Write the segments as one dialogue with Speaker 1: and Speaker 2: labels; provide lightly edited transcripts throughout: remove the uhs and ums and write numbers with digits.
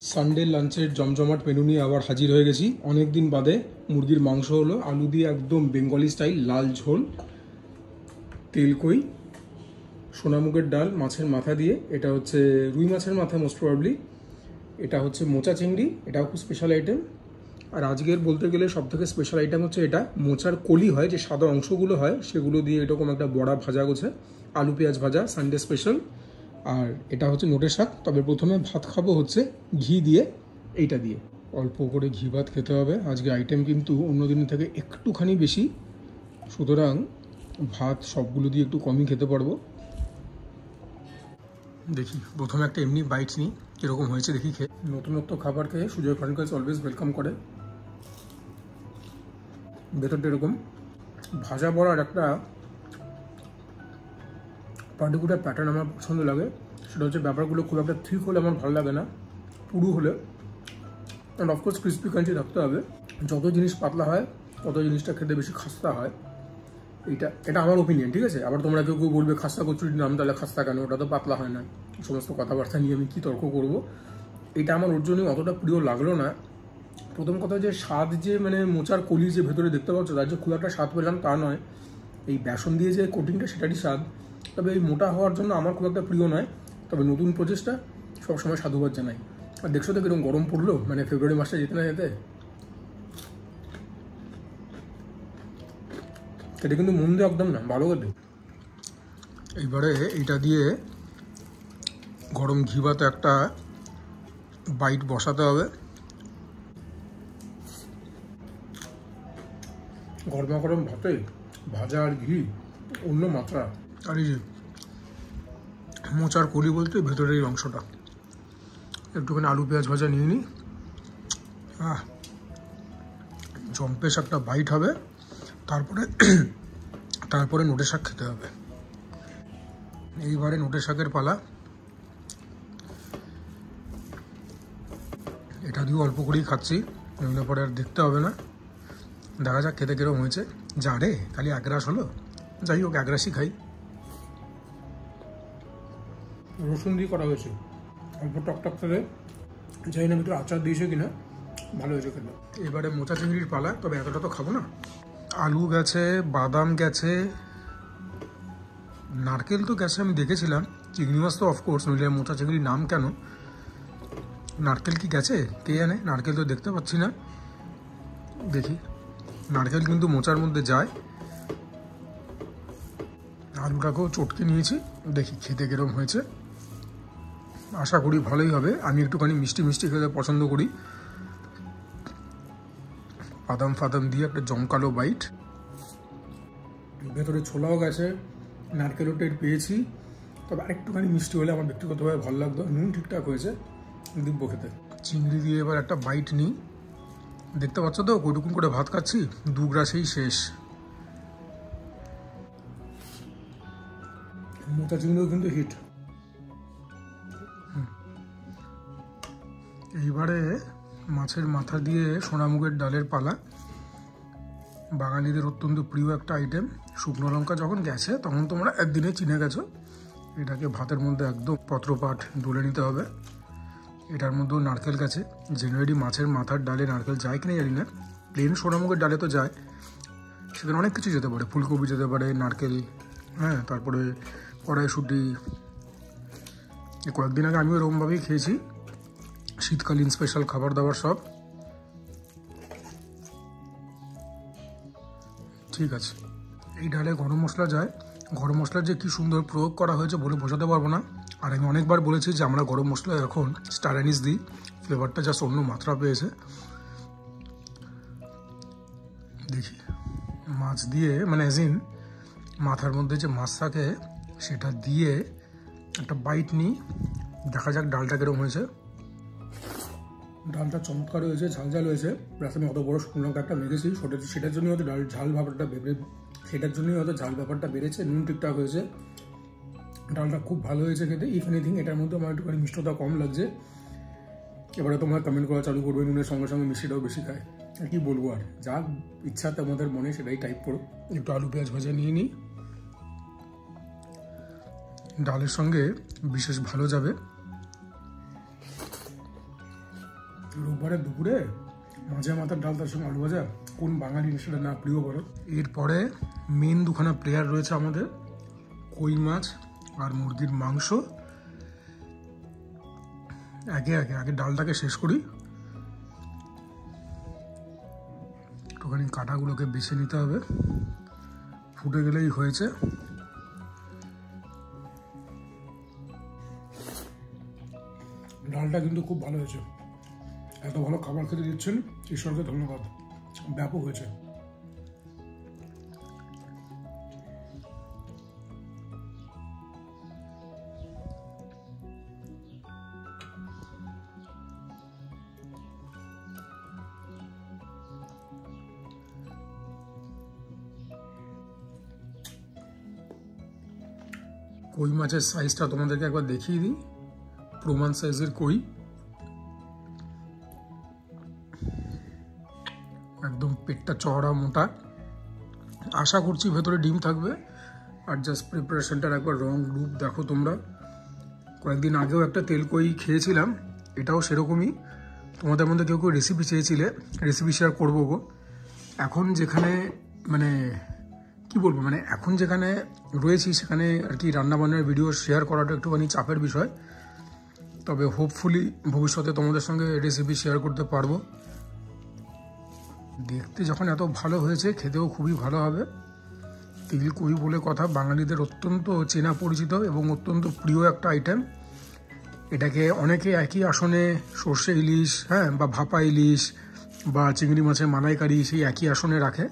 Speaker 1: Sunday লাঞ্চের জমজমাট menu নিয়ে আবার হাজির হয়ে গেছি। অনেক দিন বাদে মুরগির মাংস হলো, আলু দিয়ে একদম বেঙ্গলি স্টাইল লাল ঝোল, তেলকই, সোনামুগের ডাল, মাছের মাথা দিয়ে। এটা হচ্ছে রুই মাছের মাথা মোস্ট প্রবাবলি। এটা হচ্ছে মোচা চিংড়ি, এটাও খুব স্পেশাল আইটেম। আর আজকের বলতে গেলে সবথেকে স্পেশাল আইটেম হচ্ছে এটা মোচার কলি হয়, যে সাদা অংশগুলো হয় সেগুলো দিয়ে এরকম একটা বড়া ভাজা গোছে, আলু পেঁয়াজ ভাজা, সানডে স্পেশাল। আর এটা হচ্ছে নোটের শাক। তবে প্রথমে ভাত খাবো হচ্ছে ঘি দিয়ে, এইটা দিয়ে অল্প করে ঘি ভাত খেতে হবে। আজকে আইটেম কিন্তু অন্য দিনের থেকে একটুখানি বেশি, সুতরাং ভাত সবগুলো দিয়ে একটু কমই খেতে পারবো। দেখি প্রথমে একটা এমনি বাইট নিই, কীরকম হয়েছে দেখি খেয়ে। নতুনত্ব খাবার খেয়ে সুজয় ফার্নিচার্স অলওয়েজ ওয়েলকাম করে। ভেতরটা এরকম ভাজা বড়ার একটা পার্টিকুলার প্যাটার্ন আমার পছন্দ লাগে। সেটা হচ্ছে ব্যাপারগুলো খুব একটা ঠিক হলে আমার ভালো লাগে না, পুরু হলে। অ্যান্ড অফকোর্স ক্রিস্পি ক্রাঞ্চি থাকতে হবে। যত জিনিস পাতলা হয় তত জিনিসটা খেতে বেশি খাস্তা হয়। এটা আমার ওপিনিয়ন, ঠিক আছে? আবার তোমরা কেউ কেউ বলবে খাস্তা কচুরির নাম, তাহলে খাস্তা কেন, ওটা তো পাতলা হয় না। সমস্ত কথাবার্তা নিয়ে আমি কী তর্ক করব। এটা আমার ওর জন্যই অতটা প্রিয় লাগলো না। প্রথম কথা যে স্বাদ, যে মানে মোচার কলি যে ভেতরে দেখতে পাচ্ছ, তার যে খুব একটা স্বাদ পেলাম তা নয়। এই বেসন দিয়ে যে কোটিংটা সেটারই স্বাদ। তবে এই মোটা হওয়ার জন্য আমার খুব একটা প্রিয় নয়। তবে নতুন প্রচেষ্টা, সবসময় সাধুবাদ জানাই। আর দেখছো তো কিরকম গরম পড়লো, মানে ফেব্রুয়ারি মাসটা যেতে না যেতে। এটা কিন্তু মন দিয়ে একদম না, ভালো খেতে। এইবারে এইটা দিয়ে গরম ঘি ভাতে একটা বাইট বসাতে হবে। গরমা গরম ভাতে ভাজা আর ঘি অন্য মাত্রা। আর এই যে মোচার কলি বলতে ভেতরের এই অংশটা, একটুখানি আলু পেঁয়াজ ভাজা নিয়ে নিই। জম্পেশ একটা বাইট হবে। তারপরে নোটের শাক খেতে হবে। এইবারে নোটের শাকের পালা। এটা দিয়েও অল্প করেই খাচ্ছি, নইলে পরে আর দেখতে হবে না। দেখা যাক খেতে কিরকম হয়েছে। যা রে, খালি একরাশ হলো। যাই হোক, একরাশই খাই। রসুন দিয়ে করা হয়েছে, অল্প টকটক থেকে। জানি না একটু আচার দিয়েছে কিনা, ভালো হয়েছে খেতে। এবারে মোচা চিংড়ির পালা। তবে এতটা তো খাবো না। আলু গেছে, বাদাম গেছে, নারকেল তো গেছে, আমি দেখেছিলাম। চিংড়ি মাছ তো অফকোর্স, নইলে মোচা চিংড়ির নাম কেন। নারকেল কি গেছে কে জানে, নারকেল তো দেখতে পাচ্ছি না। দেখি, নারকেল কিন্তু মোচার মধ্যে যায়। আলুটাকেও চটকে নিয়েছি, দেখি খেতে কিরম হয়েছে। আশা করি ভালোই হবে। আমি একটুখানি মিষ্টি মিষ্টি খেতে পছন্দ করি। বাদাম ফাদাম দিয়ে একটা জমকালো বাইট। ভেতরে ছোলাও গেছে, নারকেলও টের পেয়েছি। তবে আরেকটুখানি মিষ্টি হলে আমার ব্যক্তিগতভাবে ভালো লাগতো। নুন ঠিকঠাক হয়েছে, দিব্য খেতে। চিংড়ি দিয়ে এবার একটা বাইট নিই। দেখতে পাচ্ছ তো কটুকুন করে ভাত খাচ্ছি, দু গ্রাসেই শেষ। মোচা চিংড়িও কিন্তু হিট। এইবারে মাছের মাথা দিয়ে সোনামুগের ডালের পালা। বাঙালিদের অত্যন্ত প্রিয় একটা আইটেম। শুকনো লঙ্কা যখন গেছে তখন তোমরা একদিনে চিনে গেছো। এটাকে ভাতের মধ্যে একদম পত্রপাট ডলে নিতে হবে। এটার মধ্যেও নারকেল গেছে। জেনারেলি মাছের মাথার ডালে নারকেল যায় কিনা জানি না, প্লেন সোনামুগের ডালে তো যায়। সেখানে অনেক কিছু যেতে পারে, ফুলকপি যেতে পারে, নারকেল, হ্যাঁ, তারপরে কড়াইশুঁটি। কয়েকদিন আগে আমিও এরকমভাবেই খেয়েছি। শীতকালীন স্পেশাল খাবার দাবার সব ঠিক আছে। এই ডালে গরম মশলা যায়। গরম মশলার যে কী সুন্দর প্রয়োগ করা হয়েছে বলে বোঝাতে পারবো না। আর আমি অনেকবার বলেছি যে আমরা গরম মশলা এখন স্টার অ্যানিস দিই, ফ্লেভারটা জাস্ট অন্য মাত্রা পেয়েছে। দেখি মাছ দিয়ে, মানে অ্যাজিন মাথার মধ্যে যে মাছ থাকে সেটা দিয়ে একটা বাইট নিই। দেখা যাক ডালটা কিরকম হয়েছে। ডালটা চমৎকার হয়েছে, ঝাল ঝাল হয়েছে। প্লাস আমি অত বড় শুকনো লঙ্কা একটা মেখেছি, সেটার জন্যই হয়তো ঝাল ব্যাপারটা বেড়েছে। নুন ঠিকঠাক হয়েছে। ডালটা খুব ভালো হয়েছে খেতে। ইফ এনিথিং এটার মধ্যে আমার একটুখানি মিষ্টতা কম লাগছে। এবারে তোমরা কমেন্ট করা চালু করবে, নুনের সঙ্গে সঙ্গে মিষ্টিটাও বেশি খায়। আর কি বলবো, আর যা ইচ্ছা তোমাদের মনে সেটাই টাইপ করো। একটু আলু পেঁয়াজ ভাজা নিয়ে নিই, ডালের সঙ্গে বিশেষ ভালো যাবে। রোববারের দুপুরে মাঝে মাথার ডাল তার সঙ্গে আলু ভাজা, কোন বাঙালি সেটা না প্রিয় বলো। এরপরে মেন দুখানা প্লেয়ার রয়েছে আমাদের, কই মাছ আর মুরগির মাংস। আগে ডালটাকে শেষ করি, একটুখানি কাঁটাগুলোকে বেছে নিতে হবে, ফুটে গেলেই হয়েছে। ডালটা কিন্তু খুব ভালো হয়েছে, এত ভালো খাবার খেতে দিচ্ছেন, ঈশ্বরকে ধন্যবাদ, ব্যাপক হয়েছে। কই মাছের সাইজটা তোমাদেরকে একবার দেখিয়ে দিই, প্রমাণ সাইজের কই, একদম পেটটা চওড়া মোটা। আশা করছি ভেতরে ডিম থাকবে। আর জাস্ট প্রিপারেশনটার একবার রং রূপ দেখো তোমরা। কয়েকদিন আগেও একটা তেল কই খেয়েছিলাম, এটাও সেরকমই। তোমাদের মধ্যে কেউ কেউ রেসিপি চেয়েছিলে, রেসিপি শেয়ার করবো গো। এখন যেখানে মানে কি বলবো, মানে এখন যেখানে রয়েছি সেখানে আর কি রান্নাবান্নার ভিডিও শেয়ার করাটা একটুখানি চাপের বিষয়। তবে হোপফুলি ভবিষ্যতে তোমাদের সঙ্গে রেসিপি শেয়ার করতে পারবো। দেখতে যখন এত ভালো হয়েছে, খেতেও খুবই ভালো হবে। তিল কই বলে কথা, বাঙালিদের অত্যন্ত চেনা পরিচিত এবং অত্যন্ত প্রিয় একটা আইটেম। এটাকে অনেকে একই আসনে সর্ষে ইলিশ, হ্যাঁ, বা ভাপা ইলিশ বা চিংড়ি মাছের মালাইকারি সেই একই আসনে রাখে।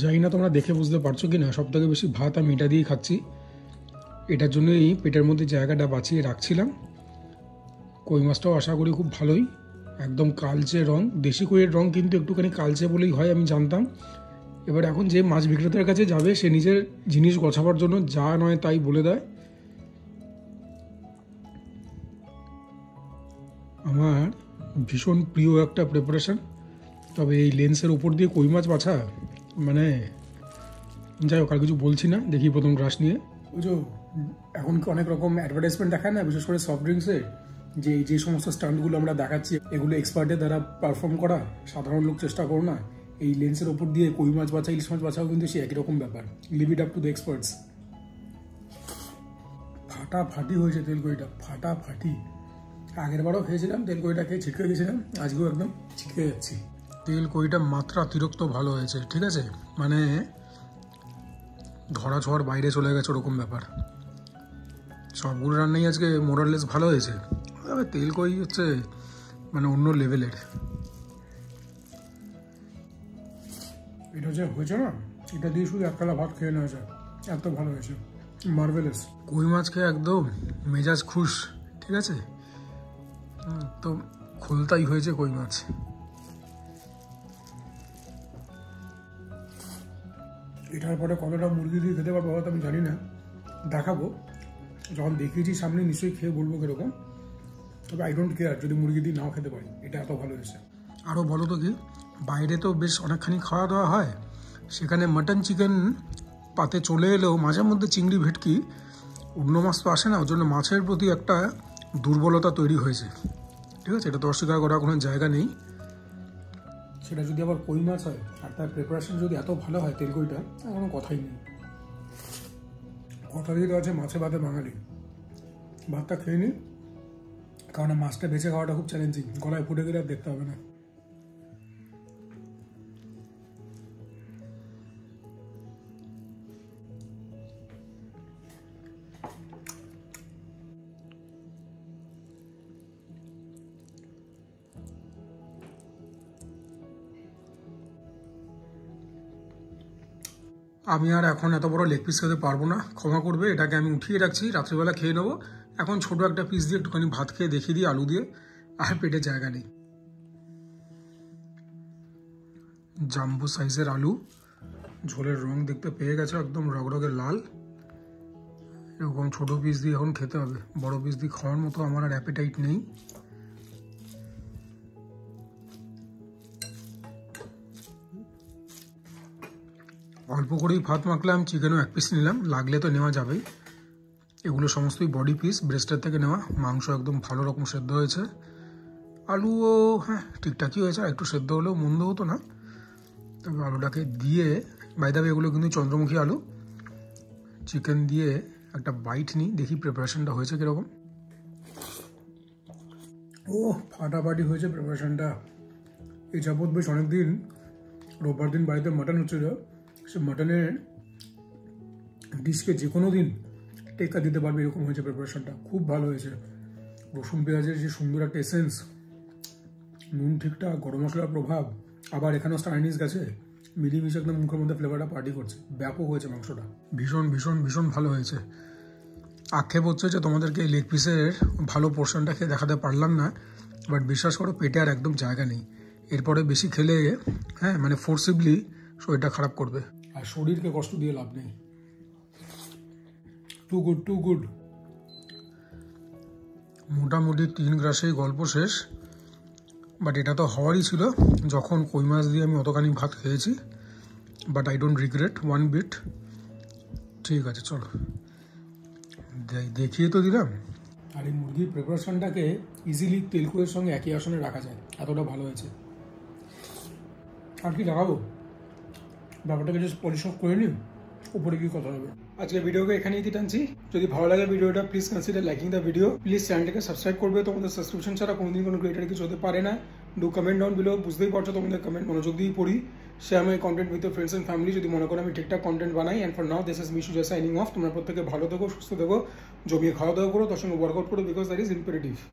Speaker 1: জানি না তোমরা দেখে বুঝতে পারছো কি না, সব থেকে বেশি ভাত আমি এটা দিয়েই খাচ্ছি। এটার জন্যই পেটের মধ্যে জায়গাটা বাঁচিয়ে রাখছিলাম। কই মাছটাও আশা করি খুব ভালোই, একদম কালচে রং। দেশি কইয়ের রং কিন্তু একটুখানি কালচে বলেই হয়, আমি জানতাম। এবার এখন যে মাছ বিক্রেতার কাছে যাবে, সে নিজের জিনিস গোছাবার জন্য যা নয় তাই বলে দেয়। আমার ভীষণ প্রিয় একটা প্রিপারেশন। তবে এই লেন্সের উপর দিয়ে কই মাছ বাছা, মানে যাই হোক, আর কিছু বলছি না, দেখি প্রথম গ্রাস নিয়ে। বুঝো, এখন কি অনেক রকম অ্যাডভার্টাইজমেন্ট দেখায় না, বিশেষ করে সফট ড্রিঙ্কসে, যে সমস্ত স্টান্টগুলো আমরা দেখাচ্ছি এগুলো এক্সপার্টের দ্বারা পারফর্ম করা, সাধারণ লোক চেষ্টা করো না। এই লেন্সের ওপর দিয়ে কই মাছ বাছা, ইলিশ মাছ বাছাও কিন্তু সে একই রকম ব্যাপার। Leave it up to the experts. ফাটাফাটি হয়েছে তেল কইটা, ফাটাফাটি। আগের বারও খেয়েছিলাম তেল কইটা, খেয়ে ছিটকে গেছিলাম, আজকেও একদম ছিটকে যাচ্ছি। তেল কইটা মাত্রাতিরিক্ত ভালো হয়েছে, ঠিক আছে, মানে ধরা ছোঁয়ার বাইরে চলে গেছে ওরকম ব্যাপার। সবগুলো রান্নাই আজকে মোরাললেস ভালো হয়েছে, তবে তেল কই হচ্ছে মানে অন্য লেভেলের। এটা যে হয়েছে না, এটা দিয়ে শুধু এক থালা ভাত খেয়ে নেওয়া যায়, এত ভালো হয়েছে, মার্ভেলাস। কই মাছ খেয়ে একদম মেজাজ খুশ, ঠিক আছে, তো খোলতাই হয়েছে কই মাছ। এটার পরে কতটা মুরগি দিয়ে খেতে পারবো হয়তো আমি জানি না, দেখাবো যখন দেখিয়েছি সামনে, নিশ্চয়ই খেয়ে বলবো কিরকম। তবে আই ডোন্ট কেয়ার যদি মুরগি দিয়ে নাও খেতে পারি, এটা এত ভালো হয়েছে। আরও বলো তো কি, বাইরে তো বেশ অনেকখানি খাওয়া দাওয়া হয়, সেখানে মাটন চিকেন পাতে চলে এলেও মাঝে মধ্যে চিংড়ি ভেটকি, অন্য মাছ তো আসে না, ওর জন্য মাছের প্রতি একটা দুর্বলতা তৈরি হয়েছে, ঠিক আছে, এটা তো অস্বীকার করার কোনো জায়গা নেই। সেটা যদি আবার কই মাছ হয় আর তার প্রিপারেশন যদি এত ভালো হয় তেল কইটা, কোনো কথাই নেই। কথা দিয়ে তো আছে মাছে ভাতে বাঙালি। ভাতটা খেয়ে নিই, কারণ মাছটা বেছে খাওয়াটা খুব চ্যালেঞ্জিং, গলায় ফুটে গেলে আর দেখতে হবে না। আমি আর এখন এত বড় লেগ পিস খেতে পারবো না, ক্ষমা করবে, এটাকে আমি উঠিয়ে রাখছি, রাত্রিবেলা খেয়ে নেবো। এখন ছোট একটা পিস দিয়ে একটুখানি ভাত খেয়ে দেখিয়ে দিই আলু দিয়ে, আর পেটে জায়গা নেই। জাম্বো সাইজের আলু, ঝোলের রং দেখতে পেয়ে গেছে, একদম রগরগে লাল। এরকম ছোট পিস দিয়ে এখন খেতে হবে, বড় পিস দিয়ে খাওয়ার মতো আমার আর অ্যাপেটাইট নেই। অল্প করেই ভাত মাখলাম, চিকেনও এক পিস নিলাম, লাগলে তো নেওয়া যাবেই। এগুলো সমস্তই বডি পিস, ব্রেস্টের থেকে নেওয়া। মাংস একদম ভালো রকম সেদ্ধ হয়েছে। আলুও হ্যাঁ ঠিকঠাকই হয়েছে, একটু সেদ্ধ হলেও মন্দ হতো না। তবে আলুটাকে দিয়ে, বাই দ্য ওয়ে এগুলো কিন্তু চন্দ্রমুখী আলু। চিকেন দিয়ে একটা বাইট নিই, দেখি প্রিপারেশনটা হয়েছে কীরকম। ও ফাটাফাটি হয়েছে প্রিপারেশনটা। এই যাবৎ বেশ অনেকদিন রোববার দিন বাড়িতে মাটন হচ্ছিল, সে মাটনের ডিশকে যে কোনো দিন টেক্কা দিতে পারবে এরকম হয়েছে প্রিপারেশনটা। খুব ভালো হয়েছে। রসুন পেঁয়াজের যে সুন্দর একটা এসেন্স, নুন ঠিকঠাক, গরম মশলার প্রভাব, আবার এখানেও স্টাইনিস গেছে, মিলিমিশে একদম মুখের মধ্যে ফ্লেভারটা পার্টি করছে। ব্যাপক হয়েছে মাংসটা, ভীষণ ভীষণ ভীষণ ভালো হয়েছে। আক্ষেপ হচ্ছে যে তোমাদেরকে এই লেগ পিসের ভালো পোর্শনটা খেয়ে দেখাতে পারলাম না, বাট বিশ্বাস করো পেটে আর একদম জায়গা নেই। এরপরে বেশি খেলে হ্যাঁ মানে ফোর্সিবলি শরীরটা খারাপ করবে, আর শরীরকে কষ্ট দিয়ে লাভ নেই। Too good, too good. মোটামুটি 3 গ্রাসেই গল্প শেষ। বাট এটা তো হওয়ারই ছিল যখন কই মাছ দিয়ে আমি অতখানি ভাত খেয়েছি। But I don't regret one bit. ঠিক আছে চলো, দেখিয়ে তো দিলাম। আর এই মুরগির প্রিপারেশনটাকে ইজিলি তেলকুয়ের সঙ্গে একই আসনে রাখা যায়, এতটা ভালো হয়েছে। আর কি লাগাবো, ব্যাপারটাকে জাস্ট পলিশ অফ করে নিন, উপরে কি কথা হবে। আজকে ভিডিওকে এখানেই টানছি। যদি ভালো লাগে ভিডিওটা please consider liking the video. Please চ্যানেলটাকে সাবস্ক্রাইব করবে, তোমাদের সাবস্ক্রিপশন ছাড়া কোনোদিন কোনো ক্রিয়েটার কিছু হতে পারে না। Do comment down below. বুঝতেই পারছো তোমাদের কমেন্ট মনোযোগ দিয়ে পড়ি। Share my content with friends and family যদি মনে করো আমি ঠিকঠাক কন্টেন্ট বানাই। And for now this is Mishu signing off. তোমরা প্রত্যেকে ভালো থেকো, সুস্থ থেকো, জমিয়ে খাওয়া দাওয়া করো, তার সঙ্গে ওয়ার্কআউট করো, বিকজ দ্যাট ইজ ইম্পারেটিভ।